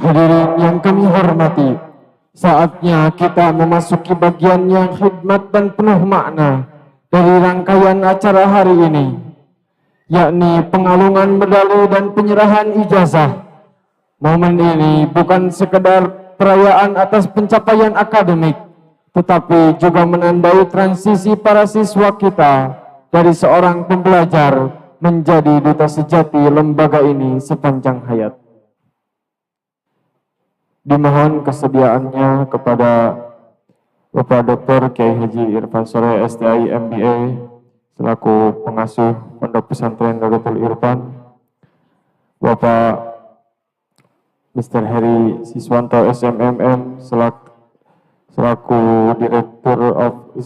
Hadirin yang kami hormati, saatnya kita memasuki bagian yang khidmat dan penuh makna dari rangkaian acara hari ini, yakni pengalungan medali dan penyerahan ijazah. Momen ini bukan sekedar perayaan atas pencapaian akademik, tetapi juga menandai transisi para siswa kita dari seorang pembelajar menjadi duta sejati lembaga ini sepanjang hayat. Dimohon kesediaannya kepada Bapak Dr. Kiai Haji Irfan Sore STI MBA selaku pengasuh Pondok Pesantren Darul Irfan, Bapak Mr. Heri Siswanto SMMM selaku Direktur of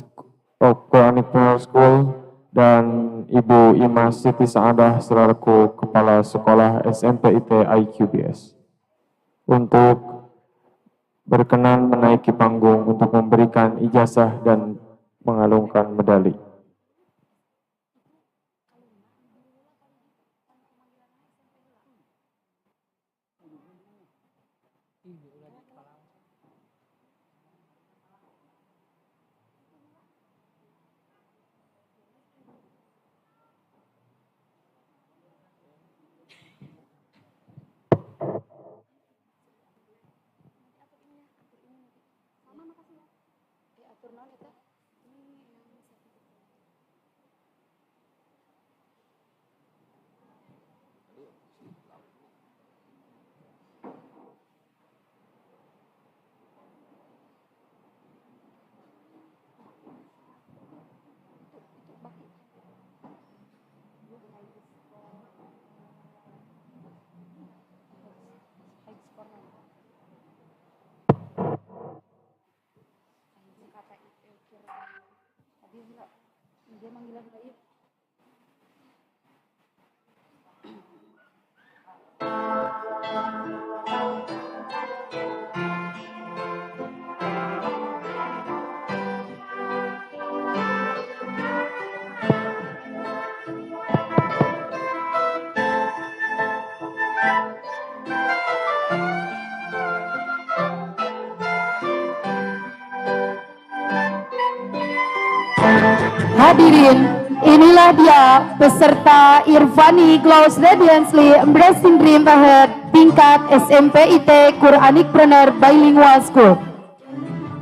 Quranic Prayer School, dan Ibu Ima Siti Saadah selaku Kepala Sekolah SMPIT IQBS untuk berkenan menaiki panggung untuk memberikan ijazah dan mengalungkan medali. Hadirin, inilah dia peserta Irvani Close Radiantly Embracing Dream Ahead tingkat SMPIT Quranic Preneur Bilingual School.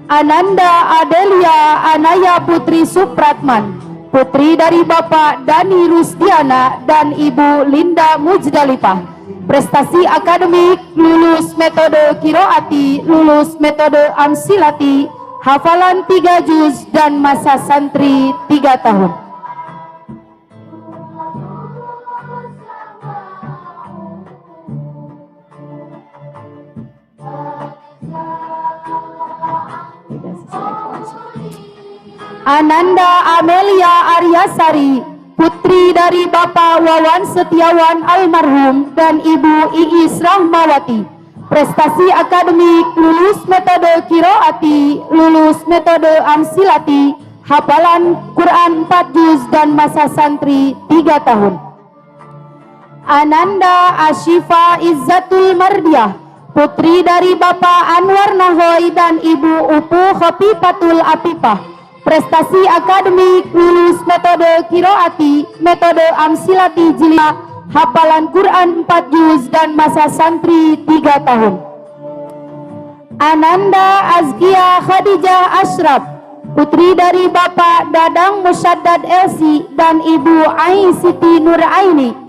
Ananda Adelia Anaya Putri Supratman, putri dari Bapak Dani Rusdiana dan Ibu Linda Mujdalifah. Prestasi akademik, lulus metode Kiroati, lulus metode Amsilati, hafalan 3 juz dan masa santri 3 tahun. Ananda Amelia Aryasari, putri dari Bapak Wawan Setiawan almarhum dan Ibu Iis Rahmawati. Prestasi akademik, lulus metode Kiroati, lulus metode Amsilati, hafalan Quran 4 juz dan masa santri 3 tahun. Ananda Ashifa Izzatul Mardiah, putri dari Bapak Anwar Nahoy dan Ibu Upu Khofifatul Apipah. Prestasi akademik, lulus metode Kiroati, metode Amsilati jilid, hafalan Quran 4 juz dan masa santri 3 tahun. Ananda Azkia Khadijah Ashraf, putri dari Bapak Dadang Musyaddad Elsi dan Ibu Ai Siti Nuraini.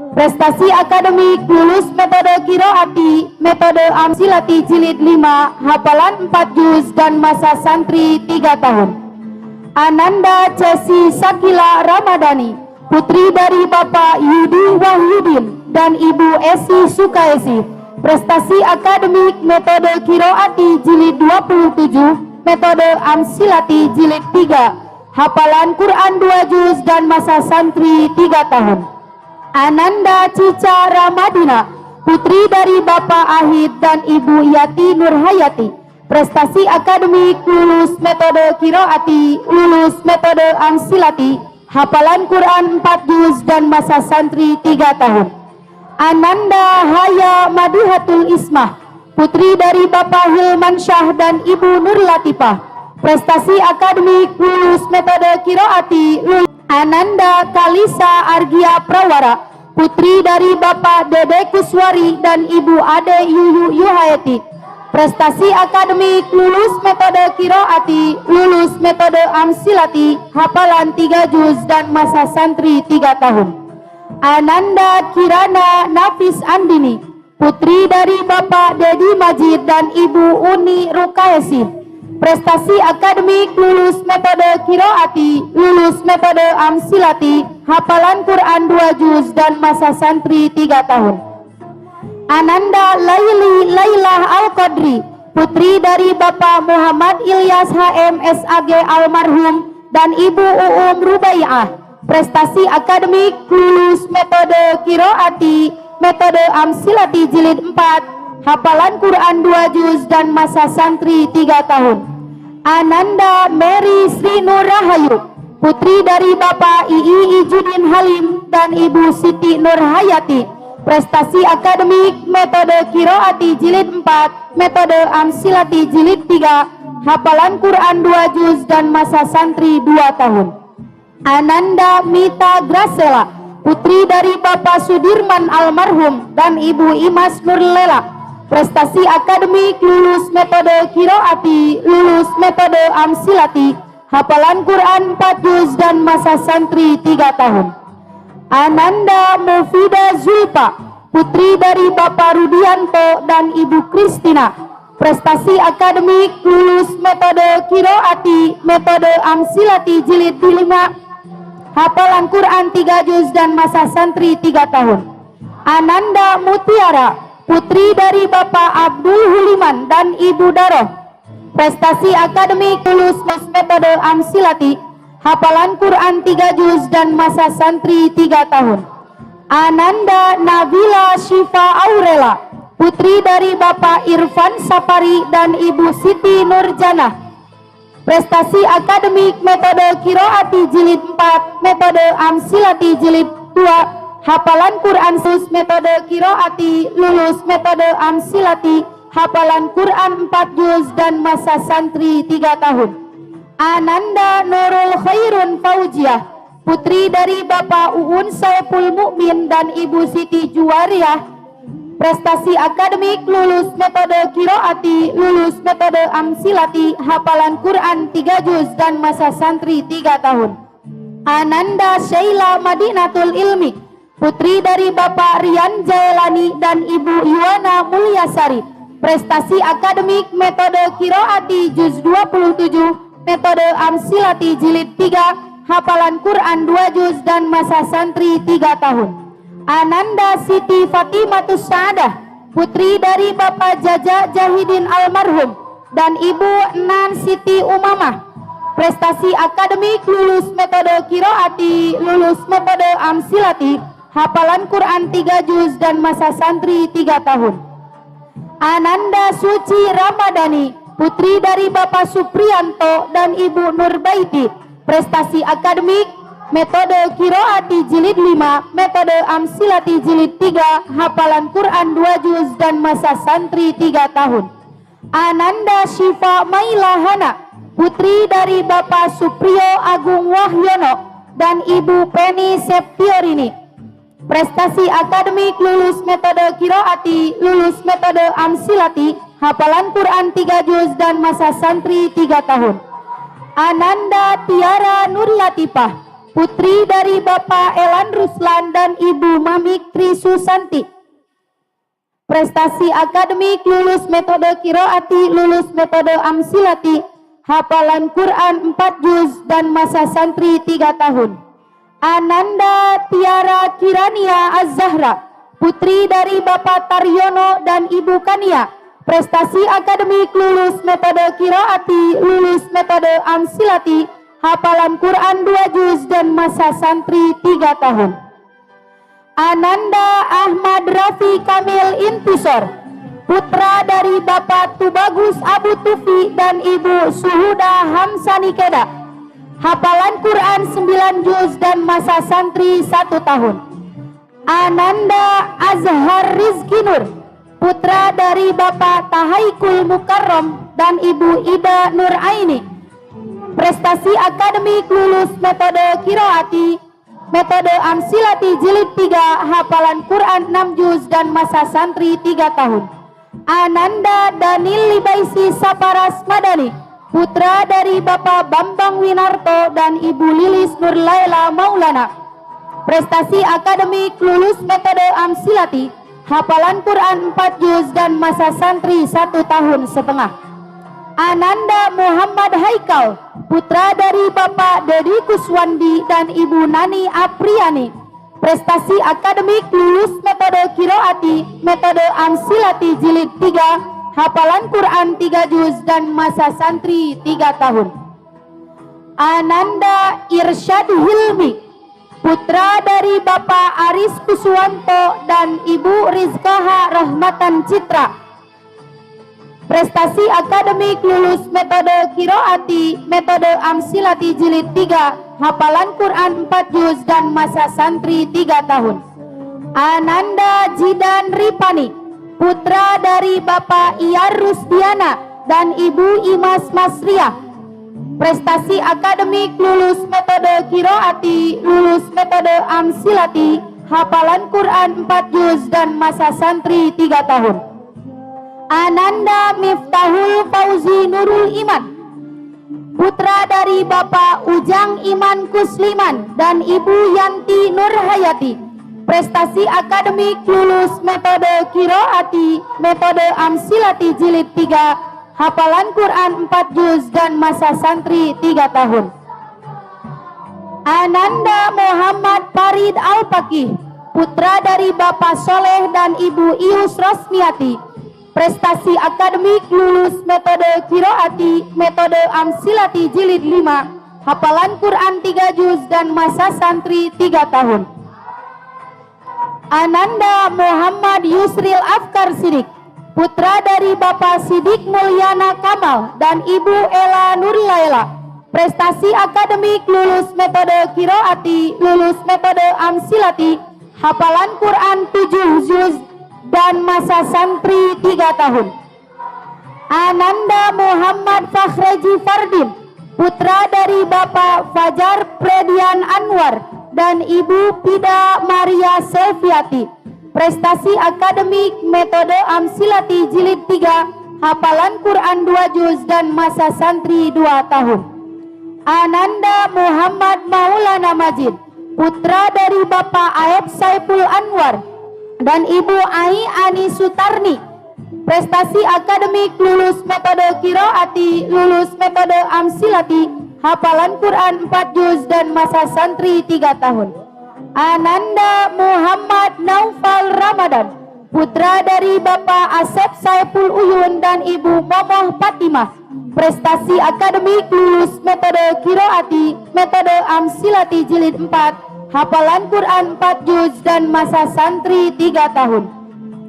Prestasi akademik, lulus metode Kiroati, metode Amsilati jilid 5, hafalan 4 juz dan masa santri 3 tahun. Ananda Cesi Sakila Ramadhani, putri dari Bapak Yudi Wahyudin dan Ibu Esi Sukaesi. Prestasi akademik, metode Kiroati jilid 27, metode Amsilati jilid 3, hafalan Quran 2 juz dan masa santri 3 tahun. Ananda Cica Ramadina, putri dari Bapak Ahid dan Ibu Yati Nurhayati. Prestasi akademik, lulus metode Kiroati, lulus metode Amsilati, hafalan Quran 4 juz dan masa santri 3 tahun. Ananda Haya Madihatul Ismah, putri dari Bapak Hilman Syah dan Ibu Nur Latifah. Prestasi akademik lulus metode Kiroati Ananda Kalisa Argia Prawara, putri dari Bapak Dede Kuswari dan Ibu Ade Yuyu Yuhayati. Prestasi akademik lulus metode Kiroati, lulus metode Amsilati, hafalan 3 juz dan masa santri 3 tahun. Ananda Kirana Nafis Andini, putri dari Bapak Dedi Majid dan Ibu Uni Rukaesi. Prestasi akademik lulus metode Kiroati, lulus metode Amsilati, hafalan Quran 2 juz dan masa santri 3 tahun. Ananda Laili Lailah Al-Qadri, putri dari Bapak Muhammad Ilyas HM SAG almarhum dan Ibu Uum Rubai'ah. Prestasi akademik lulus metode Kiroati, metode Amsilati jilid 4, hafalan Quran 2 juz dan masa santri 3 tahun. Ananda Mary Sri Nur Rahayu, putri dari Bapak II Ijudin Halim dan Ibu Siti Nur Hayati. Prestasi akademik metode Kiroati jilid 4, metode Amsilati jilid 3, hafalan Quran 2 juz dan masa santri 2 tahun. Ananda Mita Grasela, putri dari Bapak Sudirman almarhum dan Ibu Imas Nurlela. Prestasi akademik lulus metode Kiroati, lulus metode Amsilati, hafalan Quran 4 juz dan masa santri 3 tahun. Ananda Mufida Zulfa, putri dari Bapak Rudianto dan Ibu Kristina. Prestasi akademik lulus metode Kiroati, metode Amsilati jilid 5, hafalan Quran 3 juz dan masa santri 3 tahun. Ananda Mutiara, putri dari Bapak Abdul Huliman dan Ibu Daroh. Prestasi akademik lulus metode Amsilati, hafalan Quran 3 juz dan masa santri 3 tahun. Ananda Nabila Syifa Aurela, putri dari Bapak Irfan Sapari dan Ibu Siti Nurjanah. Prestasi akademik metode Kiroati jilid 4, metode Amsilati jilid 2, hafalan Quran sus metode Kiroati, lulus metode Amsilati, hafalan Quran 4 juz dan masa santri 3 tahun. Ananda Nurul Khairun Faujiah, putri dari Bapak Uun Saiful Mukmin dan Ibu Siti Juwariah. Prestasi akademik lulus metode Kiroati, lulus metode Amsilati, hafalan Quran 3 juz dan masa santri 3 tahun. Ananda Sheila Madinatul Ilmi, putri dari Bapak Rian Jailani dan Ibu Yuwana Mulyasari. Prestasi akademik metode Kiroati juz 27, metode Amsilati jilid 3, hafalan Quran 2 juz dan masa santri 3 tahun. Ananda Siti Fatimatus Sa'adah, putri dari Bapak Jaja Jahidin almarhum dan Ibu Nan Siti Umamah. Prestasi akademik lulus metode Kiroati, lulus metode Amsilati, hafalan Quran 3 juz dan masa santri 3 tahun. Ananda Suci Ramadhani, putri dari Bapak Supriyanto dan Ibu Nurbaiti. Prestasi akademik metode Kiroati jilid 5, metode Amsilati jilid 3, hafalan Quran 2 juz dan masa santri 3 tahun. Ananda Syifa Mailahana, putri dari Bapak Supriyo Agung Wahyono dan Ibu Penny Septiorini. Prestasi akademik lulus metode Kiroati, lulus metode Amsilati, hafalan Quran 3 juz dan masa santri 3 tahun. Ananda Tiara Nur Latifah, putri dari Bapak Elan Ruslan dan Ibu Mamik Tri Susanti. Prestasi akademik lulus metode Kiroati, lulus metode Amsilati, hafalan Quran 4 juz dan masa santri 3 tahun. Ananda Tiara Kirania Az-Zahra, putri dari Bapak Taryono dan Ibu Kania. Prestasi akademik lulus metode Kiroati, lulus metode Amsilati, hafalan Quran 2 juz dan masa santri 3 tahun. Ananda Ahmad Rafi Kamil Intisor, putra dari Bapak Tubagus Abu Tufi dan Ibu Suhuda Hamsani Keda. Hafalan Quran 9 juz dan masa santri 1 tahun. Ananda Azhar Rizki Nur, putra dari Bapak Tahaikul Mukarram dan Ibu Ida Nuraini. Prestasi akademik lulus metode Qiraati, metode Amsilati jilid 3, hafalan Quran 6 juz dan masa santri 3 tahun. Ananda Danil Libaisi Saparas Madani, putra dari Bapak Bambang Winarto dan Ibu Lilis Nurlaila Maulana. Prestasi akademik lulus metode Amsilati, hafalan Quran 4 juz dan masa santri 1 tahun setengah. Ananda Muhammad Haikal, putra dari Bapak Dedi Kuswandi dan Ibu Nani Apriani. Prestasi akademik lulus metode Qiraati, metode Amsilati jilid 3, hafalan Quran 3 juz dan masa santri 3 tahun. Ananda Irsyad Hilmi, putra dari Bapak Aris Kuswanto dan Ibu Rizkaha Rahmatan Citra. Prestasi akademik lulus metode Qiraati, metode Amsilati jilid 3, hafalan Quran 4 juz dan masa santri 3 tahun. Ananda Jidan Ripani, putra dari Bapak Iyar Rusdiana dan Ibu Imas Masriah. Prestasi akademik lulus metode Qiraati, lulus metode Amsilati, hafalan Quran 4 juz dan masa santri 3 tahun. Ananda Miftahul Fauzi Nurul Iman, putra dari Bapak Ujang Iman Kusliman dan Ibu Yanti Nurhayati. Prestasi akademik lulus metode Qiraati, metode Amsilati jilid 3, hafalan Quran 4 juz dan masa santri 3 tahun. Ananda Muhammad Farid Al-Fakih, putra dari Bapak Soleh dan Ibu Ius Rosmiati. Prestasi akademik lulus metode Qiraati, metode Amsilati jilid 5, hafalan Quran 3 juz dan masa santri 3 tahun. Ananda Muhammad Yusril Afkar Sidik, putra dari Bapak Sidik Mulyana Kamal dan Ibu Ela Nurlaila. Prestasi akademik lulus metode Qiraati, lulus metode Amsilati, hafalan Quran 7 juz dan masa santri 3 tahun. Ananda Muhammad Fakhreji Fardin, putra dari Bapak Fajar Predian Anwar dan Ibu Pida Maria Selviati. Prestasi akademik metode Amsilati jilid 3, hafalan Quran 2 juz dan masa santri 2 tahun. Ananda Muhammad Maulana Majid, putra dari Bapak Aeb Saiful Anwar dan Ibu Ai Ani Sutarni. Prestasi akademik lulus metode Qiraati, lulus metode Amsilati, hafalan Quran 4 juz dan masa santri 3 tahun. Ananda Muhammad Naufal Ramadan, putra dari Bapak Asep Saiful Uyun dan Ibu Momoh Fatimah. Prestasi akademik lulus metode Qiraati, metode Amsilati jilid 4, hafalan Quran 4 juz dan masa santri 3 tahun.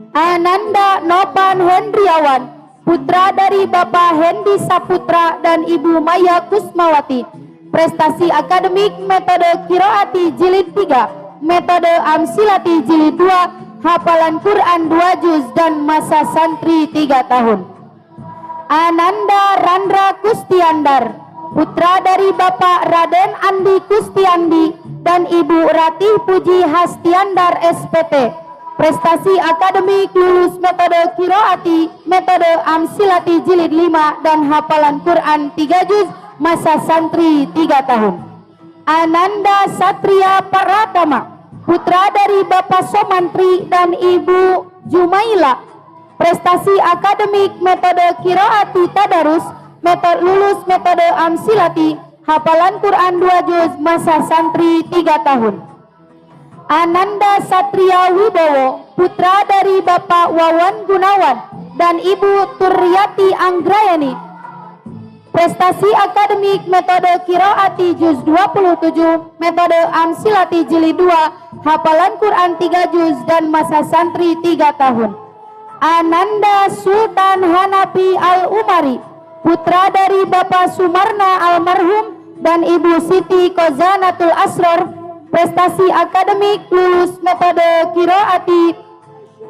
Ananda Nopan Hendriawan, putra dari Bapak Hendi Saputra dan Ibu Maya Kusmawati. Prestasi akademik metode Qiraati jilid 3, metode Amsilati jilid 2, hafalan Quran 2 juz dan masa santri 3 tahun. Ananda Randra Kustiandar, putra dari Bapak Raden Andi Kustiandi dan Ibu Ratih Puji Hastiandar SPT. Prestasi akademik lulus metode Qiraati, metode Amsilati jilid 5 dan hafalan Quran 3 juz, masa santri 3 tahun. Ananda Satria Paratama, putra dari Bapak Somantri dan Ibu Jumaila. Prestasi akademik metode Qiraati Tadarus, metode lulus metode Amsilati, hafalan Quran 2 juz, masa santri 3 tahun. Ananda Satria Wibowo, putra dari Bapak Wawan Gunawan dan Ibu Turyati Anggrayani. Prestasi akademik metode Qiraati juz 27, metode Amsilati jilid 2, hafalan Quran 3 juz dan masa santri 3 tahun. Ananda Sultan Hanafi Al-Umari, putra dari Bapak Sumarna Almarhum dan Ibu Siti Kozanatul Asror. Prestasi akademik lulus metode Qiraati,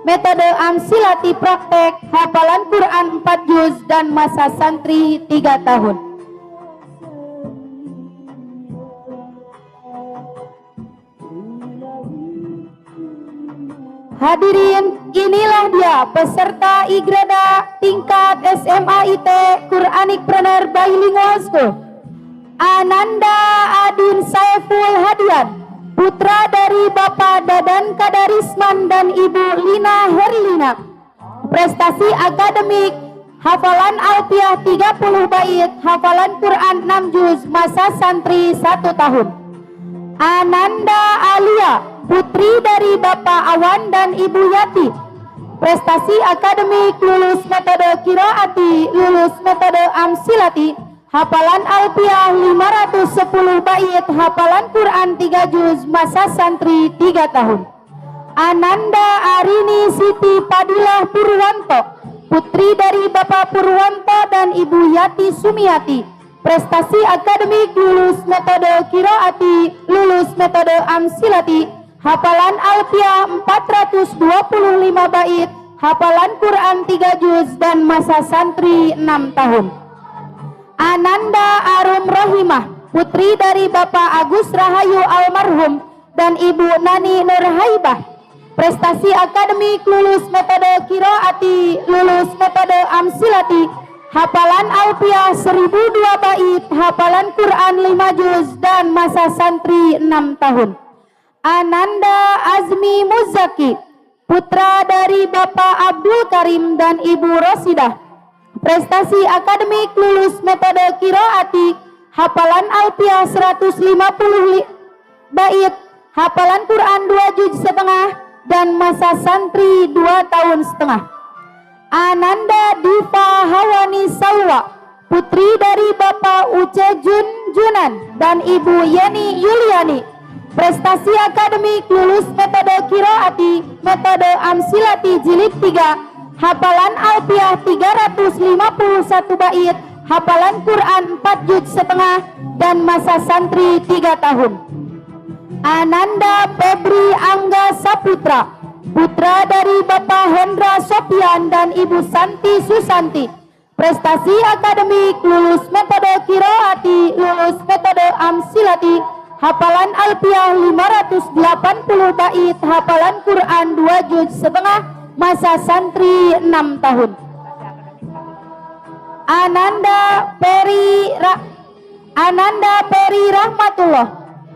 metode amsilati praktek, hafalan Quran 4 juz dan masa santri 3 tahun. Hadirin, inilah dia peserta Igrada tingkat SMA IT Quranic Trainer Bilingual School. Ananda Adin Saiful Hadian, putra dari Bapak Dadan Kadarisman dan Ibu Lina Herlina. Prestasi akademik, hafalan Alfiah 30 bait, hafalan Quran 6 juz, masa santri 1 tahun. Ananda Alia, putri dari Bapak Awan dan Ibu Yati. Prestasi akademik, lulus metode qiraati, lulus metode amsilati, hafalan Alfiah 510 bait, hafalan Quran 3 juz, masa santri 3 tahun. Ananda Arini Siti Padilah Purwanto, putri dari Bapak Purwanto dan Ibu Yati Sumiati. Prestasi akademik, lulus metode qiraati, lulus metode amsilati, hafalan Alfiah 425 bait, hafalan Quran 3 juz dan masa santri 6 tahun. Ananda Arum Rohimah, putri dari Bapak Agus Rahayu almarhum dan Ibu Nani Nurhaibah. Prestasi akademik, lulus metode qiraati, lulus metode amsilati, hafalan Alfiah 1002 bait, hafalan Quran 5 juz dan masa santri 6 tahun. Ananda Azmi Muzaki, putra dari Bapak Abdul Karim dan Ibu Rosidah. Prestasi akademik, lulus metode qiraati, hafalan Alfiah 150 bait, hafalan Quran 2 juz setengah dan masa santri 2 tahun setengah. Ananda Diva Hawani Salwa, putri dari Bapak Uce Junan dan Ibu Yeni Yuliani. Prestasi akademik, lulus metode qiraati, metode amsilati jilid 3, hafalan Alfiah 351 bait, hafalan Quran 4 juz setengah dan masa santri 3 tahun. Ananda Febri Angga Saputra, putra dari Bapak Hendra Sopian dan Ibu Santi Susanti. Prestasi akademik, lulus metode qiraati, lulus metode amsilati, hafalan Alfiah 580 bait, hafalan Quran 2 juz setengah, masa santri 6 tahun. Ananda Peri Rahmatullah,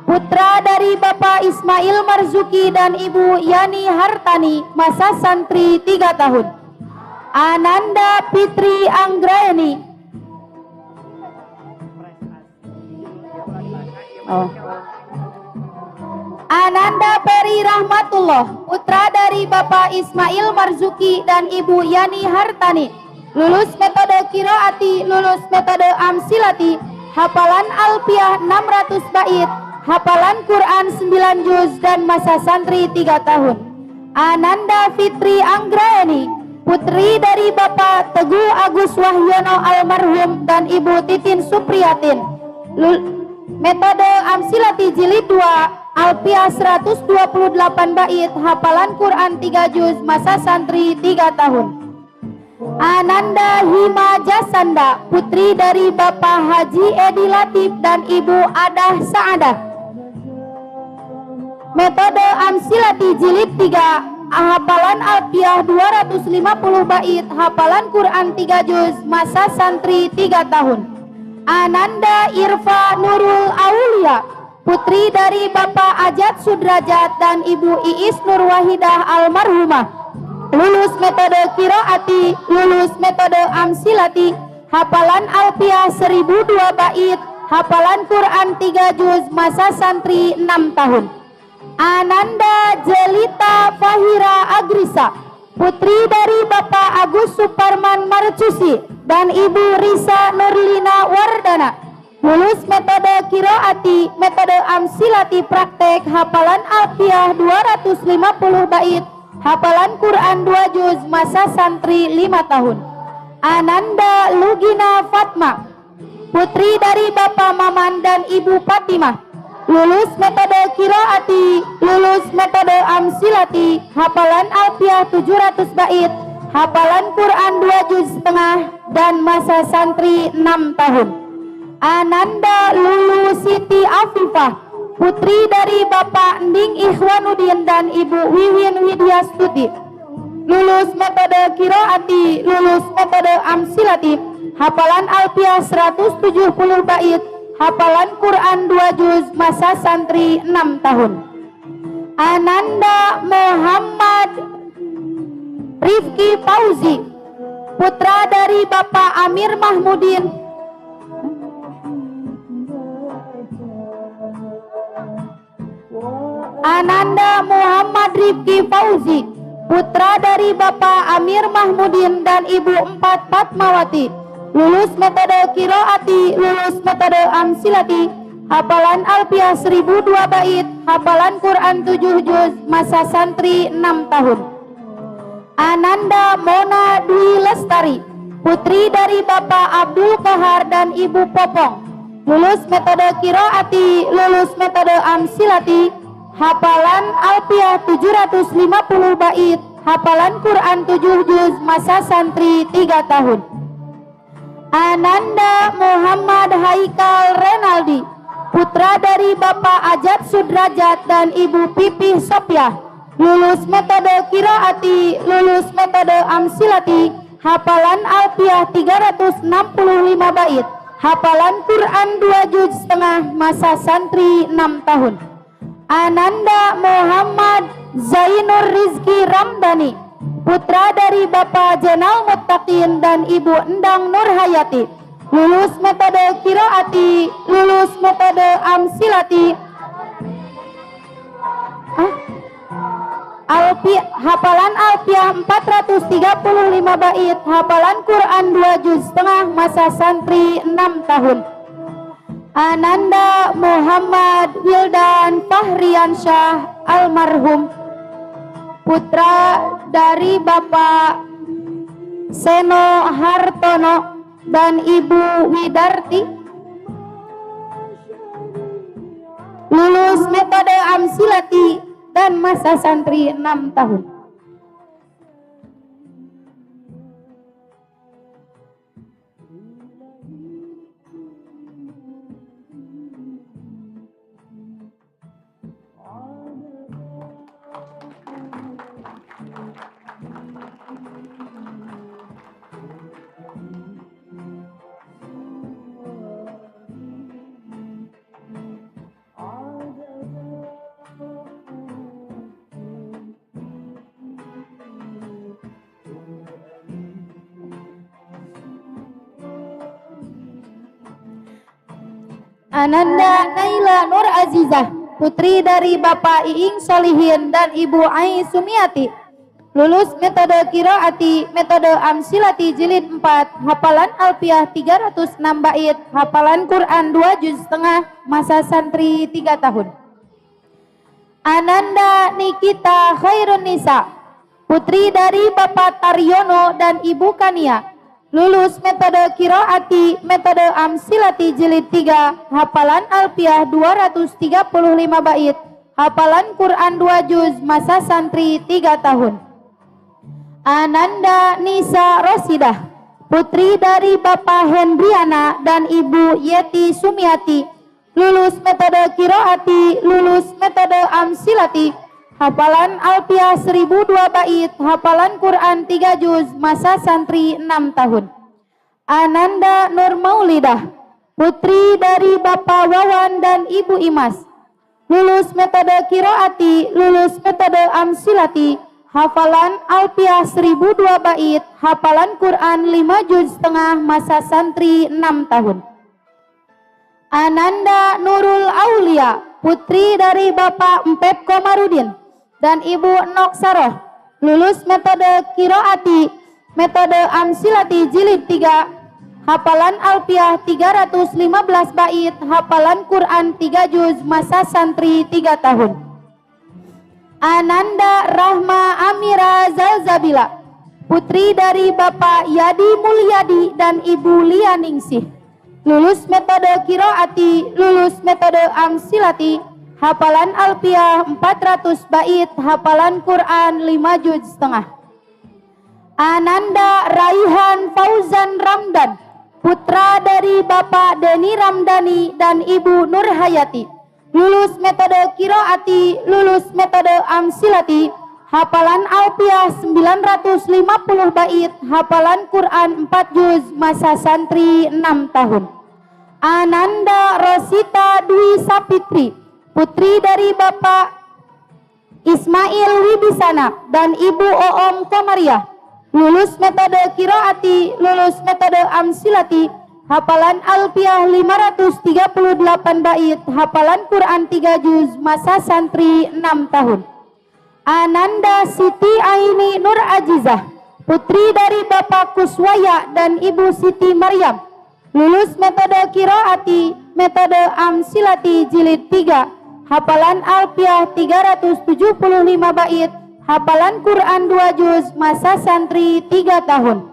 putra dari Bapak Ismail Marzuki dan Ibu Yani Hartani, masa santri 3 tahun. Ananda Fitri Anggraeni, Ananda Peri Rahmatullah, putra dari Bapak Ismail Marzuki dan Ibu Yani Hartani. Lulus metode qiraati, lulus metode amsilati, hafalan Alfiah 600 bait, hafalan Quran 9 juz dan masa santri 3 tahun. Ananda Fitri Anggraeni, putri dari Bapak Teguh Agus Wahyono almarhum dan Ibu Titin Supriyatin. Metode amsilati jilid 2, Alfiah 128 bait, hafalan Quran 3 juz, masa santri 3 tahun. Ananda Hima Jasanda, putri dari Bapak Haji Edi Latif dan Ibu Adah Saadah. Metode amsilati jilid 3, hafalan Alfiah 250 bait, hafalan Quran 3 juz, masa santri 3 tahun. Ananda Irfa Nurul Aulia, putri dari Bapak Ajat Sudrajat dan Ibu Iis Nurwahidah almarhumah. Lulus metode qiraati, lulus metode amsilati, hafalan Alfiah 1002 bait, hafalan Quran 3 juz, masa santri 6 tahun. Ananda Jelita Fahira Agrisa, putri dari Bapak Agus Suparman Marcusi dan Ibu Risa Nurlina Wardana. Lulus metode qiraati, metode amsilati praktek, hafalan Alfiah 250 bait, hafalan Quran 2 juz, masa santri 5 tahun. Ananda Lugina Fatma, putri dari Bapak Maman dan Ibu Fatimah. lulus metode qiraati, lulus metode amsilati, hafalan alfiah 700 bait, hafalan Quran 2 juz setengah, dan masa santri 6 tahun. Ananda Lulu Siti Afifah, putri dari Bapak Ending Ikhwanuddin dan Ibu Wiwin Widyastuti, lulus metode qiraati, lulus metode amsilati, hafalan alfiah 170 bait, hafalan Quran 2 juz, masa santri 6 tahun. Ananda Muhammad Rifki Fauzi, putra dari Bapak Amir Mahmudin, Ananda Muhammad Rifki Fauzi, putra dari Bapak Amir Mahmudin dan Ibu Empat Fatmawati, lulus metode qiraati, lulus metode amsilati, hafalan alfiah 1002 bait, hafalan Quran 7 juz, masa santri 6 tahun. Ananda Mona Dwi Lestari, putri dari Bapak Abdul Kahar dan Ibu Popong, lulus metode qiraati, lulus metode amsilati, hafalan alfiah 750 bait, hafalan Quran 7 juz, masa santri 3 tahun. Ananda Muhammad Haikal Renaldi, putra dari Bapak Ajat Sudrajat dan Ibu Pipih Sopiah, lulus metode qiraati, lulus metode amsilati, hafalan alfiah 365 bait, hafalan Quran 2 juz setengah, masa santri 6 tahun. Ananda Muhammad Zainur Rizki Ramdhani, putra dari Bapak Jenal Muttaqin dan Ibu Endang Nurhayati, lulus metode qiraati, lulus metode amsilati, hafalan alfiah 435 bait, hafalan Quran 2 juz setengah, masa santri 6 tahun. Ananda Muhammad Wildan Fahriansyah almarhum, putra dari Bapak Seno Hartono dan Ibu Widarti, lulus metode amsilati dan masa santri 6 tahun. Ananda Naila Nur Azizah, putri dari Bapak Iing Solihin dan Ibu Ai Sumiati, lulus metode qiraati, metode amsilati jilid 4, hafalan alfiah 306 bait, hafalan Quran 2 juz setengah, masa santri 3 tahun. Ananda Nikita Khairun Nisa, putri dari Bapak Taryono dan Ibu Kania, lulus metode qiraati, metode amsilati jilid 3, hafalan alfiah 235 bait, hafalan Quran 2 juz, masa santri 3 tahun. Ananda Nisa Rosidah, putri dari Bapak Hendriana dan Ibu Yeti Sumiati, lulus metode qiraati, lulus metode amsilati, hafalan alfiah 1002 bait, hafalan Quran 3 juz, masa santri 6 tahun. Ananda Nur Maulidah, putri dari Bapak Wawan dan Ibu Imas, lulus metode qiraati, lulus metode amsilati, hafalan alfiah 1002 bait, hafalan Quran 5 juz setengah, masa santri 6 tahun. Ananda Nurul Aulia, putri dari Bapak Empep Komarudin dan Ibu Nok Saroh, lulus metode qiraati, metode amsilati jilid 3, hafalan alfiah 315 bait, hafalan Quran 3 juz, masa santri 3 tahun. Ananda Rahma Amira Zalzabila, putri dari Bapak Yadi Mulyadi dan Ibu Lia Ningsih, lulus metode qiraati, lulus metode amsilati, hafalan alfiah 400 bait, hafalan Quran 5 juz setengah. Ananda Raihan Fauzan Ramdan, putra dari Bapak Deni Ramdhani dan Ibu Nurhayati, lulus metode qiraati, lulus metode amsilati, hafalan alfiah 950 bait, hafalan Quran 4 juz, masa santri 6 tahun. Ananda Rosita Dwi Sapitri, putri dari Bapak Ismail Wibisana dan Ibu Oom Komariah, lulus metode qiraati, lulus metode amsilati, hafalan alfiah 538 bait, hafalan Quran 3 juz, masa santri 6 tahun. Ananda Siti Aini Nur Ajizah, putri dari Bapak Kuswaya dan Ibu Siti Maryam, lulus metode qiraati, metode amsilati jilid 3, hafalan alfiah 375 bait, hafalan Quran 2 juz, masa santri 3 tahun.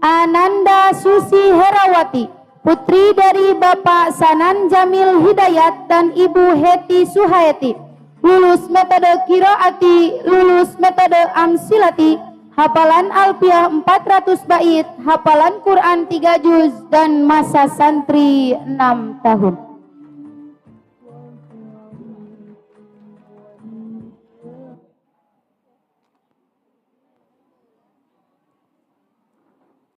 Ananda Susi Herawati, putri dari Bapak Sanan Jamil Hidayat dan Ibu Heti Suhayati, lulus metode qiraati, lulus metode amsilati, hafalan alfiah 400 bait, hafalan Quran 3 juz dan masa santri 6 tahun.